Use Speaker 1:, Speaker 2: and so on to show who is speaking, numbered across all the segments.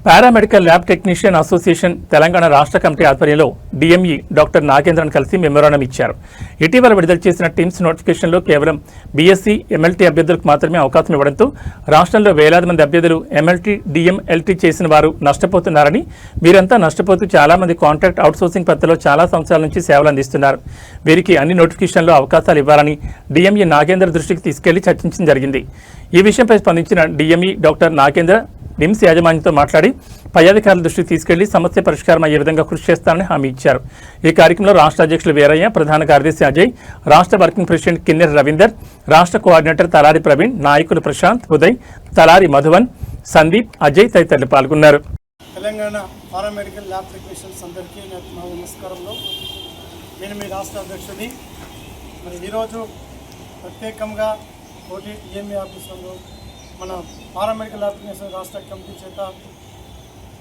Speaker 1: Paramedical lab technician association Telangana రాష్ట్ర committee ఆధ్వర్యంలో DME doctor Nagendran కలిసి మెమోరాండం ఇచ్చారు. ఇటీవల విడుదల చేసిన టీమ్స్ నోటిఫికేషన్లో కేవలం బీఎస్సీ, ఎంఎల్టీ అభ్యర్థులకు మాత్రమే అవకాశం ఇవ్వడంతో రాష్ట్రంలో వేలాది మంది అభ్యర్థులు ఎంఎల్టీ, డిఎంఎల్టీ చేసిన వారు నష్టపోతున్నారని, వీరంతా నష్టపోతూ చాలా మంది కాంట్రాక్ట్ అవుట్సోర్సింగ్ పద్ధతిలో చాలా సంవత్సరాల నుంచి సేవలు అందిస్తున్నారు. వీరికి అన్ని నోటిఫికేషన్లో అవకాశాలు ఇవ్వాలని డిఎంఈ నాగేంద్ర దృష్టికి తీసుకెళ్లి చర్చించడం జరిగింది. ఈ విషయంపై స్పందించిన డిఎంఈ డాక్టర్ నాగేంద్ర నిమ్స్ యాజమాన్యంతో మాట్లాడి పై అధికారుల దృష్టికి తీసుకెళ్లి సమస్య పరిష్కారం అయ్యే విధంగా కృషి చేస్తారని హామీ ఇచ్చారు. ఈ కార్యక్రమంలో రాష్ట్ర అధ్యక్షులు వీరయ్య, ప్రధాన కార్యదర్శి అజయ్, రాష్ట్ర వర్కింగ్ ప్రెసిడెంట్ కిన్నెర రవీందర్, రాష్ట్ర కోఆర్డినేటర్ తలారి ప్రవీణ్, నాయకులు ప్రశాంత్, ఉదయ్, తలారి మధువన్, సందీప్, అజయ్ తదితరులు పాల్గొన్నారు.
Speaker 2: తెలంగాణ పారామెడికల్ ల్యాబ్ టెక్నీషియన్స్ అందరికీ నా నమస్కారంలో. నేను మీ రాష్ట్ర అధ్యక్షుడిని. మరి ఈరోజు ప్రత్యేకంగా కోటి డిఎంఈ ఆఫీసులో మన పారామెడికల్ ల్యాబ్ టెక్నీషియన్ రాష్ట్ర కమిటీ చేత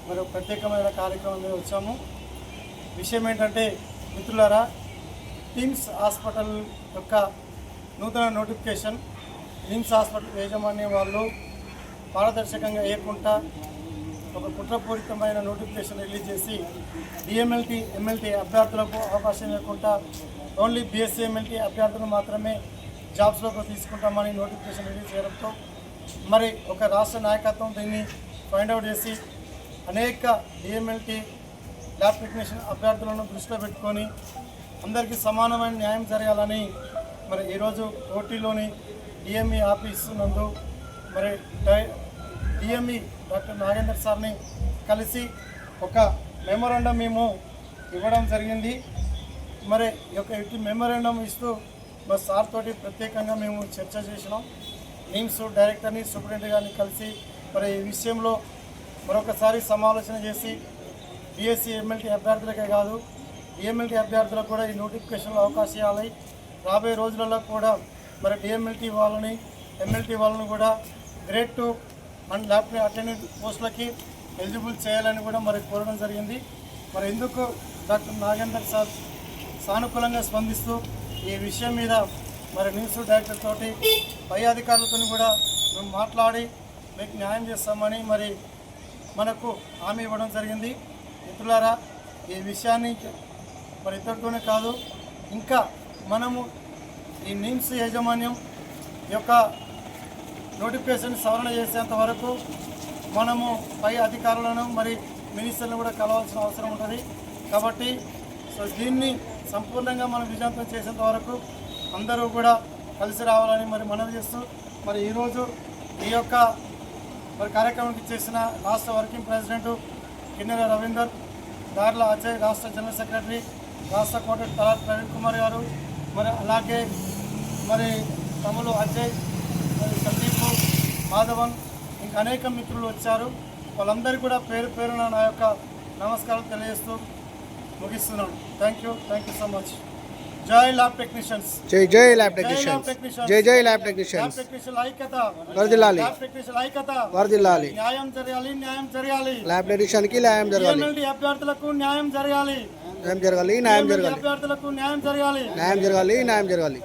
Speaker 2: మరి ప్రత్యేకమైన కార్యక్రమం మీద వచ్చాము. విషయం ఏంటంటే మిత్రులారా, టీమ్స్ హాస్పిటల్ యొక్క నూతన నోటిఫికేషన్ టీమ్స్ హాస్పిటల్ యాజమాన్యం వాళ్ళు పారదర్శకంగా వేయకుండా ఒక కుట్రపూరితమైన నోటిఫికేషన్ రిలీజ్ చేసి డిఎంఎల్టీ, ఎంఎల్టీ అభ్యర్థులకు అవకాశం లేకుండా ఓన్లీ బీఎస్సీ, ఎంఎల్టీ అభ్యర్థులు మాత్రమే జాబ్స్లోకి తీసుకుంటామని నోటిఫికేషన్ రిలీజ్ చేయడంతో మరి ఒక రాష్ట్ర నాయకత్వం దీన్ని ఫైండ్అవుట్ చేసి అనేక డిఎంఎల్టీ ల్యాబ్ టెక్నీషియన్ అభ్యర్థులను దృష్టిలో పెట్టుకొని అందరికీ సమానమైన న్యాయం జరగాలని మరి ఈరోజు కోటిలోని డిఎంఈ ఆఫీసు నందు మరి డిఎంఈ డాక్టర్ నాగేంద్ర సార్ని కలిసి ఒక మెమోరాండం మేము ఇవ్వడం జరిగింది. మరి ఈ యొక్క మెమోరాండం ఇస్తూ మా సార్ తోటి ప్రత్యేకంగా మేము చర్చ చేసినాం. నిమ్స్ డైరెక్టర్ని, సూపరింటెండెంట్ గారిని కలిసి మరి ఈ విషయంలో మరొకసారి సమాలోచన చేసి బీఎస్సీ, ఎంఎల్టీ అభ్యర్థులకే కాదు డిఎంఎల్టీ అభ్యర్థులకు కూడా ఈ నోటిఫికేషన్లో అవకాశం ఇవ్వాలి. రాబోయే రోజులలో కూడా మరి డిఎంఎల్టీ వాళ్ళని, ఎంఎల్టీ వాళ్ళని కూడా గ్రేడ్ 2 అండ్ ల్యాబ్ అటెండెంట్ పోస్టులకి ఎలిజిబుల్ చేయాలని కూడా మరి కోరడం జరిగింది. మరి ఎందుకు డాక్టర్ నాగేందర్ సార్ సానుకూలంగా స్పందిస్తూ ఈ విషయం మీద మరి నిమ్స్ డైరెక్టర్ తోటి పై అధికారులతో కూడా మేము మాట్లాడి మీకు న్యాయం చేస్తామని మరి మనకు హామీ ఇవ్వడం జరిగింది. మిత్రులారా, ఈ విషయాన్ని మరి ఇద్దరితోనే కాదు, ఇంకా మనము ఈ నిమ్స్ యాజమాన్యం యొక్క నోటిఫికేషన్ సవరణ చేసేంత వరకు మనము పై అధికారులను మరి మినిస్టర్లను కూడా కలవాల్సిన అవసరం ఉంటుంది. కాబట్టి దీన్ని సంపూర్ణంగా మనం విజయవంతం చేసేంత వరకు అందరూ కూడా కలిసి రావాలని మరి మనవి చేస్తూ మరి ఈరోజు ఈ యొక్క మరి కార్యక్రమానికి చేసిన రాష్ట్ర వర్కింగ్ ప్రెసిడెంట్ కిన్నెర రవీందర్, దార్ల అజయ్, రాష్ట్ర జనరల్ సెక్రటరీ, రాష్ట్ర కోఆర్డినేటర్ తలారి ప్రవీణ్ కుమార్ గారు, మరి అలాగే మరి తమ్ములు అజయ్, మరి సందీప్, మాధవన్, ఇంకా అనేక మిత్రులు వచ్చారు. వాళ్ళందరికీ కూడా పేరు పేరున నా యొక్క నమస్కారం తెలియజేస్తూ ముగిస్తున్నాను. Thank you so much. జై ల్యాబ్ టెక్నీషియన్స్,
Speaker 3: జై ల్యాబ్ టెక్నీషియన్స్, జై ల్యాబ్ టెక్నీషియన్స్.
Speaker 2: ఐక్యత
Speaker 3: వర్ధిల్లాలి,
Speaker 2: ల్యాబ్ టెక్నీషియన్ ఐక్యత వర్ధిల్లాలి. న్యాయం జరగాలి.
Speaker 3: ల్యాబ్ టెక్నీషియన్ కి న్యాయం జరగాలి.
Speaker 2: ఎంఎల్టీ అభ్యర్థులకు న్యాయం జరగాలి.
Speaker 3: అభ్యర్థులకు న్యాయం జరగాలి.
Speaker 2: న్యాయం జరగాలి.